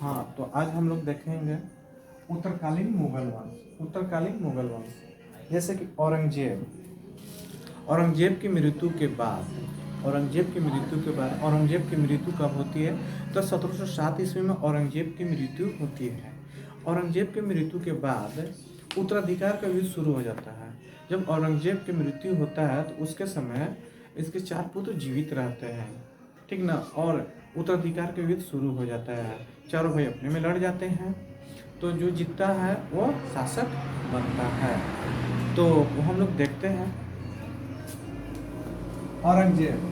हाँ, तो आज हम लोग देखेंगे उत्तरकालीन मुगल वंश। उत्तरकालीन मुगल वंश जैसे कि औरंगजेब। औरंगजेब की मृत्यु के बाद औरंगजेब की मृत्यु कब होती है? तो 1707 ईस्वी में औरंगजेब की मृत्यु होती है। औरंगजेब की मृत्यु के बाद उत्तराधिकार का युद्ध शुरू हो जाता है। जब औरंगजेब की मृत्यु होता है तो उसके समय इसके 4 पुत्र जीवित रहते हैं, ठीक ना। और उत्तराधिकार का युद्ध शुरू हो जाता है। चारों भाई अपने में लड़ जाते हैं, तो जो जीतता है वो शासक बनता है। तो वो हम लोग देखते हैं औरंगजेब।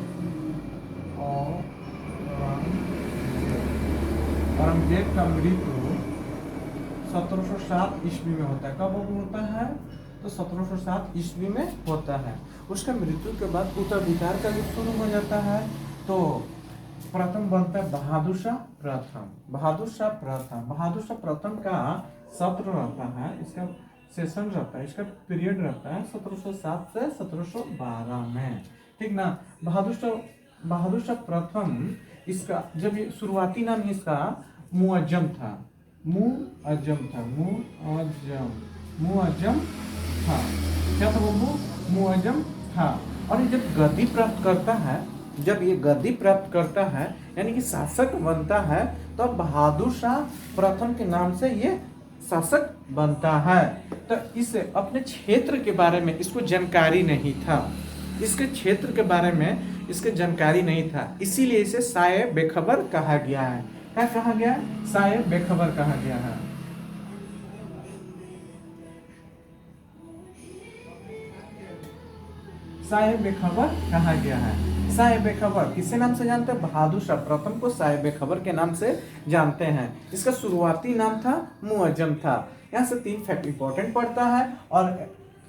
औरंगजेब का मृत्यु 1707 ईस्वी में होता है। कब होता है? तो 1707 ईस्वी में होता है। उसका मृत्यु के बाद उत्तराधिकार का युद्ध शुरू हो जाता है। तो प्रथम बनता है बहादुर शाह प्रथम। बहादुर शाह प्रथम का सत्र रहता है, इसका सेशन रहता है, इसका पीरियड रहता है 1707 से 1712 में, ठीक ना। बहादुर शाह प्रथम, इसका जब ये शुरुआती नाम इसका मुअज्जम था। मुअज्जम था। क्या था वो? मुअज्जम था। और जब गद्दी प्राप्त करता है, यानी कि शासक बनता है, तो बहादुर शाह प्रथम के नाम से ये शासक बनता है। तो इसे अपने क्षेत्र के बारे में इसको जानकारी नहीं था। इसके क्षेत्र के बारे में इसके जानकारी नहीं था, इसीलिए इसे साये बेखबर कहा गया है। क्या कहा गया? साये बेखबर कहा गया है। साये बेखबर कहा गया है। साये बेखबर किसके नाम से जानते हैं? बहादुर शाह प्रथम को साये बेखबर के नाम से जानते हैं। इसका शुरुआती नाम था मुअज्जम था। यहाँ से 3 फैक्ट इंपॉर्टेंट पड़ता है।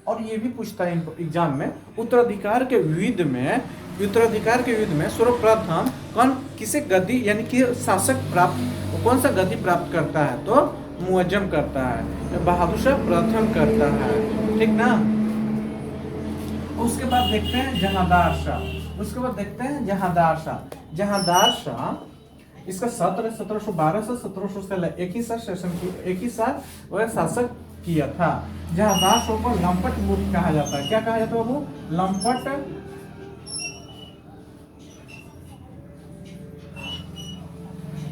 और ये भी पूछता है एग्जाम में, उत्तराधिकार के युद्ध में सर्वप्रथम किसे गद्दी यानी कि शासक कौन सा गद्दी प्राप्त करता है? तो मुअज्जम करता है, बहादुर शाह प्रथम करता है, ठीक ना। उसके बाद देखते हैं जहांदार शाह। इसका सत्र 1712 से 1716 एक ही साथ वह शासक किया था। जहांदार शाह को लंपट मूर्ख कहा जाता है। क्या कहा जाता है बाबू? लंपट।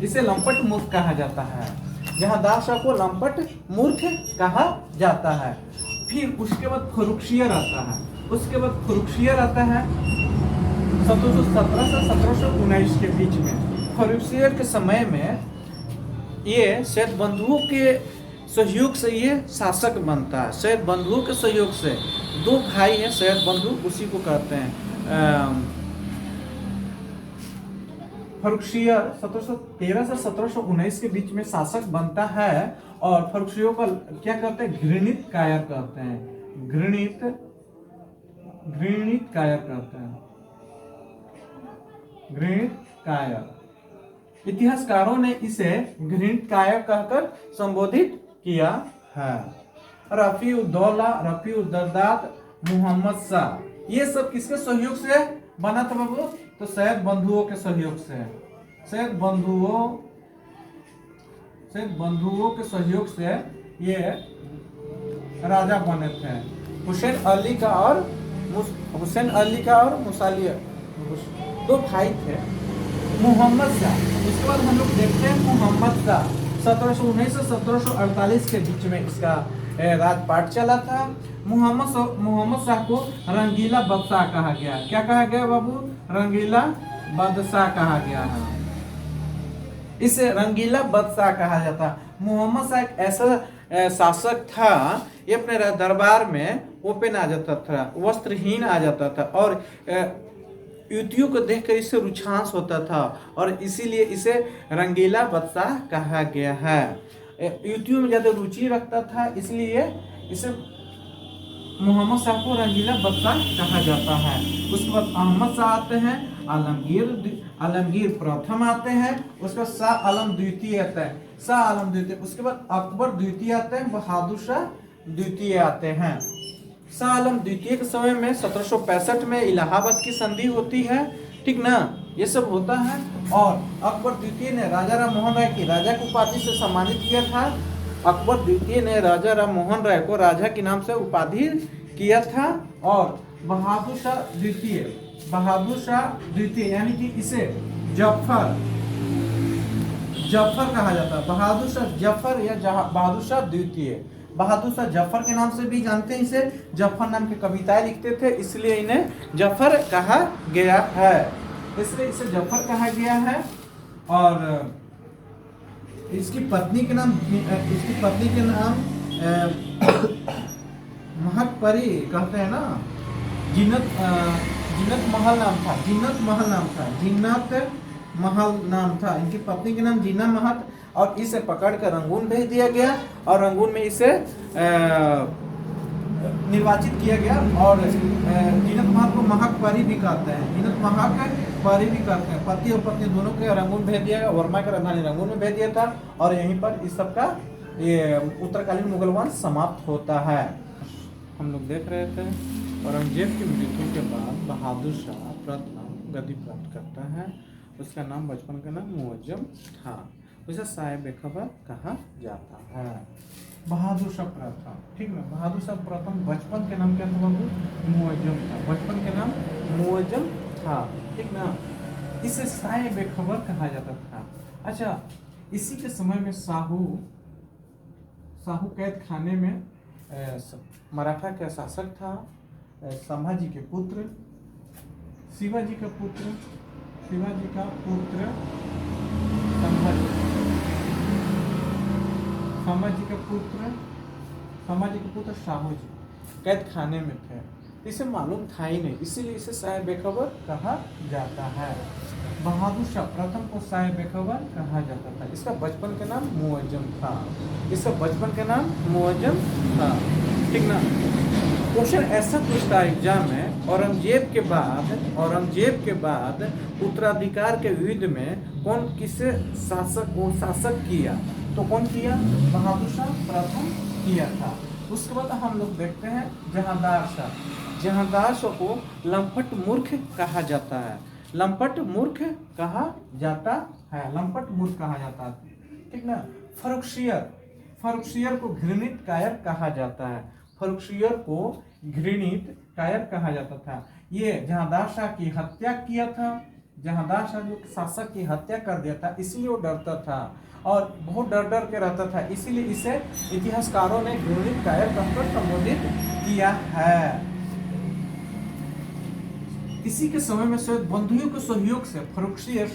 इसे लंपट मूर्ख कहा जाता है। जहांदार शाह को लंपट मूर्ख कहा जाता है। फिर उसके बाद फर्रुखसियर आता है। 1717 से 1719 के बीच में। फर्रुखसियर के समय में ये सैयद बंधुओं के सहयोग से ये शासक बनता है। सैयद बंधुओं के सहयोग से 2 भाई हैं सैयद बंधु, उसी को कहते हैं। फर्रुखसियर 1713 से 1719 के बीच में शासक बनता है। और फर्रुखसियर को क्या कहते हैं? घृणित कायर कहते हैं। घृणित कायर। इतिहासकारों ने इसे घृणित कायर कहकर संबोधित किया है। रफीउद्दौला, रफीउद्दर्दात, मोहम्मद शाह, ये सब किसके सहयोग से बना था बाबू? तो सैयद बंधुओं के सहयोग से। सैयद बंधुओं के सहयोग से ये राजा बने थे। हुसैन अली का और मुसालिया 2 भाई थे। मोहम्मद शाह, उसके बाद हम लोग देखते हैं मोहम्मद शाह 1719 से 1748 के बीच में इसका राजपाट चला था। मोहम्मद शाह को रंगीला बादशाह कहा गया। क्या कहा गया बाबू? रंगीला बादशाह कहा गया है। इसे रंगीला बादशाह कहा जाता। मोहम्मद शाह एक ऐसा शासक था, ये अपने दरबार में ओपन आ जाता था, वस्त्रहीन आ जाता था, और युवतियों को देखकर इसे रुझान होता था, और इसीलिए इसे रंगीला बादशाह कहा गया है। युवतियों में ज्यादा रुचि रखता था, इसलिए इसे मोहम्मद शाह को रंगीला बादशाह कहा जाता है। उसके बाद अहमद शाह आते हैं, आलमगीर प्रथम आते हैं, उसके बाद शाह आलम द्वितीय आता है, उसके बाद अकबर द्वितीय आते हैं, बहादुर शाह द्वितीय आते हैं। शाह आलम द्वितीय के समय में 1765 में इलाहाबाद की संधि होती है, ठीक ना। ये सब होता है। और अकबर द्वितीय ने राजा राम मोहन राय की राजा की उपाधि से सम्मानित किया था। अकबर द्वितीय ने राजा राम मोहन राय को राजा के नाम से उपाधि किया था। और बहादुर शाह द्वितीय यानी कि इसे जफर कहा जाता है। बहादुर शाह जफर या बहादुर शाह द्वितीय, बहादुर शाह जफर के नाम से भी जानते हैं इसे। जफर नाम की कविताएं लिखते थे, इसलिए इन्हें जफर कहा गया है, इसलिए इसे जफर कहा गया है। और इसकी पत्नी के नाम महतपरी कहते हैं ना, जिन्नत महल नाम था। इनकी पत्नी के नाम जीना महत, और इसे पकड़कर रंगून भेज दिया गया और रंगून में इसे निर्वाचित किया गया। और जीनत महत को महक परी भी कहते हैं, पति और पत्नी दोनों के रंगून भेज दिया गया। वर्मा की राजधानी रंगून में भेज दिया था और यहीं पर इस सब का ये उत्तरकालीन मुगल वंश समाप्त होता है। हम लोग देख रहे थे औरंगजेब की मृत्यु के बाद बहादुर शाह प्रथम गद्दी प्राप्त करता है। उसका नाम बचपन का नाम मुअज्जम था, उसे साहिब बेखबर कहा जाता है। बहादुर शाह प्रथम, ठीक ना, बहादुर शाह प्रथम बचपन के नाम क्या था बाबू? मुअज्जम था, बचपन के नाम मुअज्जम था, ठीक ना। इसे साहिब बेखबर कहा जाता था। अच्छा, इसी के समय में साहू कैद खाने में मराठा का शासक था। संभाजी के पुत्र, शिवाजी का पुत्र संभाजी के पुत्र शाहू जी कैद खाने में थे। इसे मालूम था ही नहीं, इसीलिए इसे साहिब बेखबर कहा जाता है। बहादुर शाह प्रथम को साहिब बेखबर कहा जाता था। इसका बचपन का नाम मुअज्जम था, ठीक ना। क्वेश्चन ऐसा पूछता है एग्जाम में, औरंगजेब के बाद उत्तराधिकार के युद्ध में कौन किसे शासक किया? तो कौन किया? बहादुर शाह प्रथम किया था। उसके बाद हम लोग देखते हैं जहांदार शाह को लंपट मूर्ख कहा जाता है, ठीक ना। फर्रुखसियर को घृणित कायर कहा जाता था। ये जहांदार शाह की हत्या किया था, जहांदार शाह जो शासक की हत्या कर दिया था, इसीलिए वो डरता था और बहुत डर के रहता था, इसीलिए इसे इतिहासकारों ने घृणित कायर कहकर संबोधित किया है। इसी के समय में श्वेत बंधुओं के सहयोग से फर्रुखसियर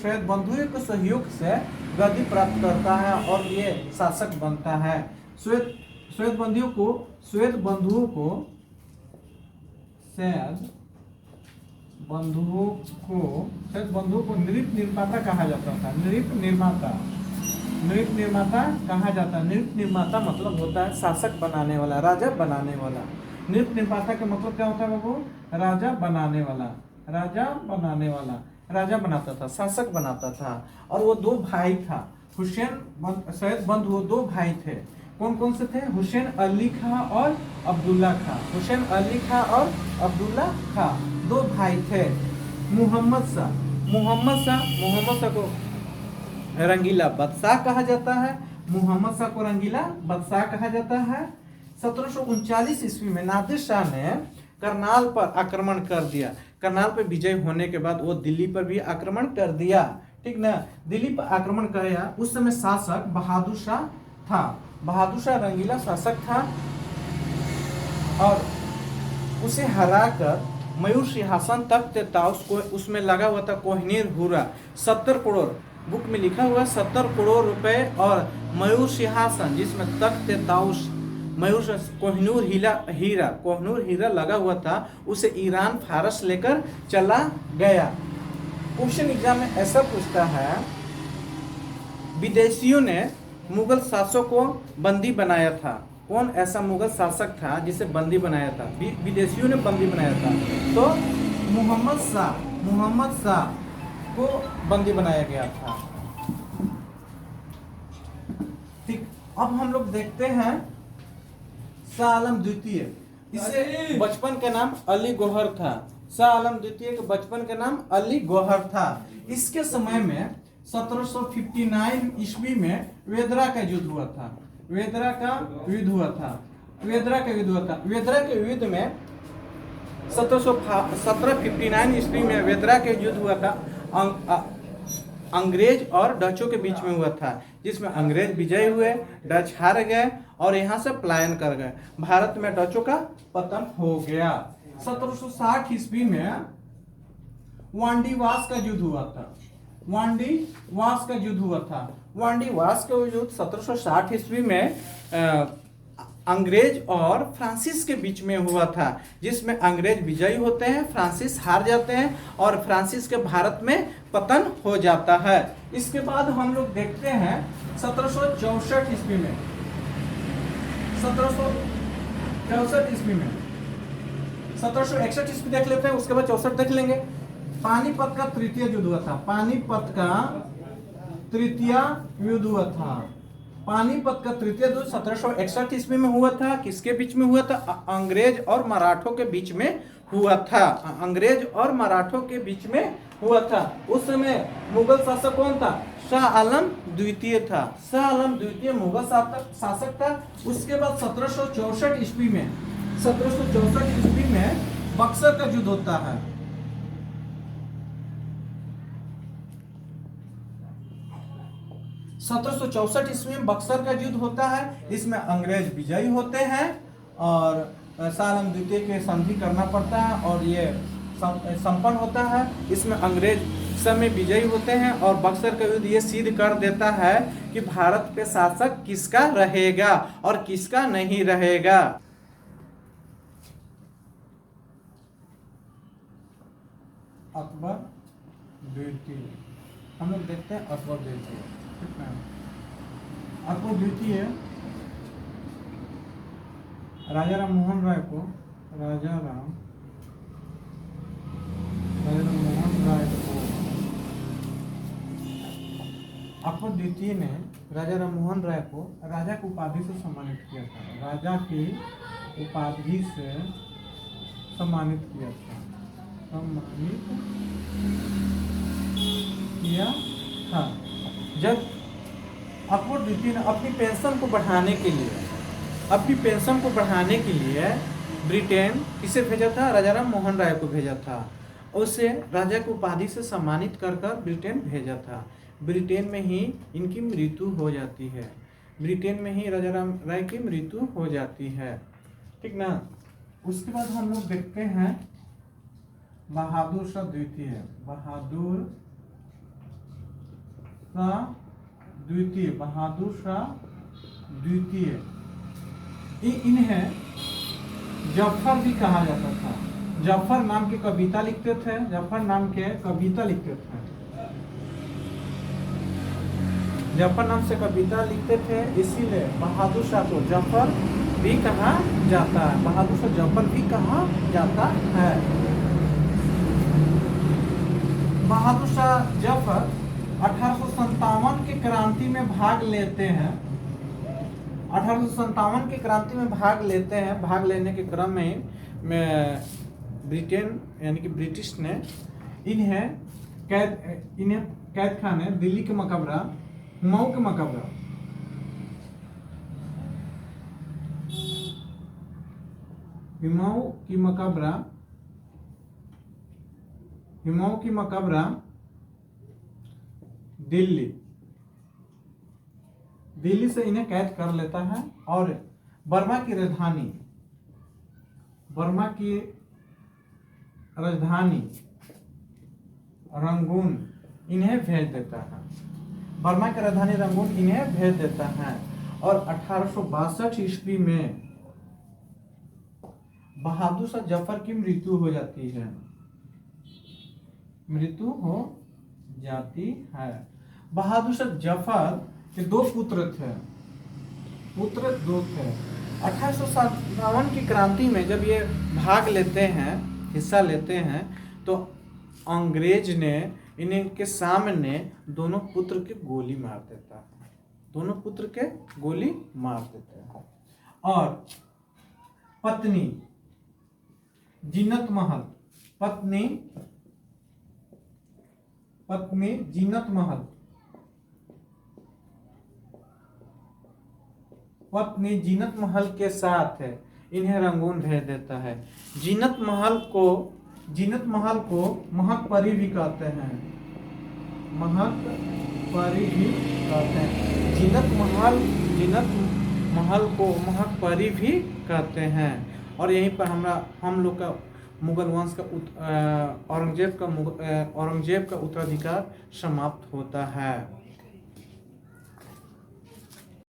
गद्दी प्राप्त करता है और ये शासक बनता है। श्वेत बंधुओं को नृप निर्माता कहा जाता था। नृप निर्माता मतलब होता है शासक बनाने वाला, राजा बनाने वाला। नृप निर्माता का मतलब क्या होता है बाबू? राजा बनाता था, शासक बनाता था। और वो दो भाई था, सैयद बंधु, वो दो भाई थे। कौन से थे? हुसैन अली खां और अब्दुल्ला खां, दो भाई थे। मोहम्मद शाह को रंगीला बादशाह कहा जाता है। 1739 ईस्वी में नादिर शाह ने करनाल पर आक्रमण कर दिया। करनाल पर विजय होने के बाद वो दिल्ली पर भी आक्रमण कर दिया, ठीक ना। दिल्ली पर आक्रमण किया। उस समय शासक बहादुर शाह था। बहादुर शाह रंगीला शासक था और उसे हराकर मयूर सिंहासन तख्त ताउस को उसमें लगा हुआ था कोहिनूर हीरा, 70 करोड़, बुक में लिखा हुआ 70 करोड़ रुपए, और मयूर सिंहासन जिसमें तख्त ताउस कोहिनूर हीरा लगा हुआ था, उसे ईरान फारस लेकर चला गया। क्वेश्चन एग्जाम में ऐसा पूछता है, विदेशियों ने मुगल शासक को बंदी बनाया था। कौन ऐसा मुगल शासक था जिसे बंदी बनाया था? विदेशियों ने बंदी बनाया था। तो मोहम्मद शाह को बंदी बनाया गया था, ठीक। अब हम लोग देखते हैं शाह आलम द्वितीय। इसे बचपन का नाम अली गौहर था। शाह आलम द्वितीय के बचपन का नाम अली गौहर था। इसके समय में 1759 ईस्वी में वेदरा का युद्ध हुआ था। वेदरा का युद्ध हुआ था। वेदरा का युद्ध हुआ था। वेदरा के युद्ध में 1759 ईस्वी में वेदरा के युद्ध हुआ था। अंग्रेज और डचों के बीच में हुआ था, जिसमें अंग्रेज विजयी हुए, डच हार गए और यहाँ से पलायन कर गए। भारत में डचों का पतन हो गया। 1760 ईस्वी में वांडीवास का युद्ध हुआ था। वांडीवास का युद्ध हुआ था। वांडीवास का युद्ध 1760 ईस्वी में अंग्रेज और फ्रांसिस के बीच में हुआ था, जिसमेमें अंग्रेज विजयी होते हैं, फ्रांसिस हार जाते हैं और फ्रांसिस के भारत में पतन हो जाता है। इसके बाद हम लोग देखते हैं 1764 ईस्वी में 1764 ईस्वी में 1761 ईस्वी देख लेते हैं, उसके बाद 64 देख लेंगे। पानीपत का तृतीय युद्ध हुआ था। पानीपत का तृतीय युद्ध हुआ था। पानीपत का तृतीय युद्ध 1761 ईस्वी में हुआ था। किसके बीच में हुआ था? अंग्रेज और मराठों के बीच में हुआ था। अंग्रेज और मराठों के बीच में हुआ था। उस समय मुगल शासक कौन था? शाह आलम द्वितीय था। शाह आलम द्वितीय मुगल शासक था। उसके बाद 1764 ईस्वी में 1764 ईस्वी में बक्सर का युद्ध होता है। 1764 ईस्वी में बक्सर का युद्ध होता है। इसमें अंग्रेज विजयी होते हैं और शाह आलम द्वितीय के संधि करना पड़ता है और ये संपन्न होता है। इसमें अंग्रेज समय विजयी होते हैं और बक्सर का युद्ध ये सिद्ध कर देता है कि भारत पे शासक किसका रहेगा और किसका नहीं रहेगा। अकबर द्वितीय, हम लोग देखते हैं अकबर द्वितीय। अकबर द्वितीय राजा राम मोहन राय को अकबर द्वितीय ने राजा राम मोहन राय को राजा की उपाधि से सम्मानित किया था। राजा की उपाधि से सम्मानित किया था। सम्मानित किया था। जब अकबर द्वितीय ने अपनी पेंशन को बढ़ाने के लिए ब्रिटेन किसे भेजा था? राजा राम मोहन राय को भेजा था। उसे राजा की उपाधि से सम्मानित कर ब्रिटेन भेजा था। ब्रिटेन में ही इनकी मृत्यु हो जाती है। ब्रिटेन में ही राजा राम राय की मृत्यु हो जाती है। ठीक ना। उसके बाद हम लोग देखते हैं बहादुर शाह द्वितीय। बहादुर शाह द्वितीय इन्हें जफर भी कहा जाता था। जफर नाम के कविता लिखते थे। जफर नाम से कविता लिखते थे, इसीलिए बहादुर शाह को जफर भी कहा जाता है। बहादुर शाह जफर भी कहा जाता है। बहादुर शाह जफर 1857 की क्रांति में भाग लेते हैं। 1857 की क्रांति में भाग लेते हैं। भाग लेने के क्रम में ब्रिटेन यानी कि ब्रिटिश ने इन्हें कैद खाने दिल्ली के मकबरा मऊ के मकबरा दिल्ली से इन्हें कैद कर लेता है और बर्मा की राजधानी रंगून इन्हें भेज देता है। बर्मा की राजधानी रंगून इन्हें भेज देता है और 1862 ईस्वी में बहादुर शाह जफर की मृत्यु हो जाती है। बहादुर शाह जफर के दो पुत्र थे। 1857 की क्रांति में जब ये भाग लेते हैं, हिस्सा लेते हैं, तो अंग्रेज ने इनके सामने दोनों पुत्र के गोली मार देता है। और पत्नी जीनत महल पत्नी जीनत महल के साथ है इन्हें रंगून भेज देता है। जीनत महल को महक परी भी कहते हैं, महक परी भी कहते हैं। जीनत महल को महक परी भी कहते हैं। और यहीं पर हम लोग का मुगल वंश का औरंगजेब का उत्तराधिकार समाप्त होता है।